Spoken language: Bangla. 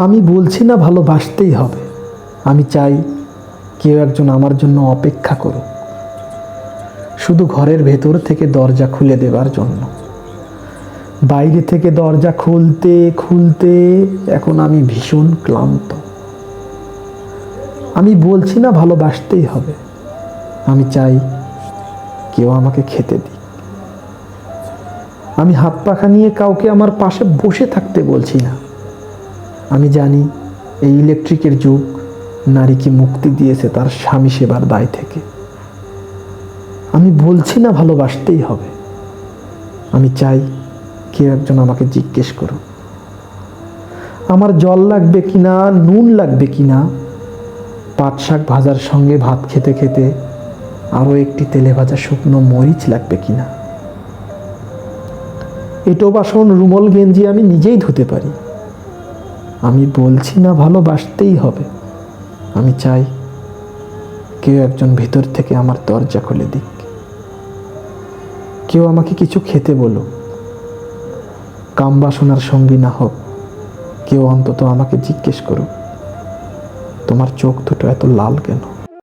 আমি বলছি না ভালোবাসতেই হবে, আমি চাই কেউ একজন আমার জন্য অপেক্ষা করুক, শুধু ঘরের ভেতর থেকে দরজা খুলে দেবার জন্য। বাইরে থেকে দরজা খুলতে খুলতে এখন আমি ভীষণ ক্লান্ত। আমি বলছি না ভালোবাসতেই হবে, আমি চাই কেউ আমাকে খেতে দিক। আমি হাত পাখা নিয়ে কাউকে আমার পাশে বসে থাকতে বলছি না। আমি জানি এই ইলেকট্রিকের যুগ নারীকে মুক্তি দিয়েছে তার স্বামী সেবার দায় থেকে। আমি বলছি না ভালোবাসতেই হবে, আমি চাই কেউ একজন আমাকে জিজ্ঞেস করুক আমার জল লাগবে কিনা, নুন লাগবে কিনা, পাট শাক ভাজার সঙ্গে ভাত খেতে খেতে আরও একটি তেলে ভাজা শুকনো মরিচ লাগবে কিনা। এঁটো বাসন রুমাল গেঞ্জি আমি নিজেই ধুতে পারি। আমি বলছি না ভালোবাসতেই হবে, আমি চাই কেউ একজন ভিতর থেকে আমার দরজা খুলে দিক, কেউ আমাকে কিছু খেতে বলুক, কাম বাসনার সঙ্গী না হোক, কেউ অন্তত আমাকে জিজ্ঞেস করুক তোমার চোখ দুটো এত লাল কেন।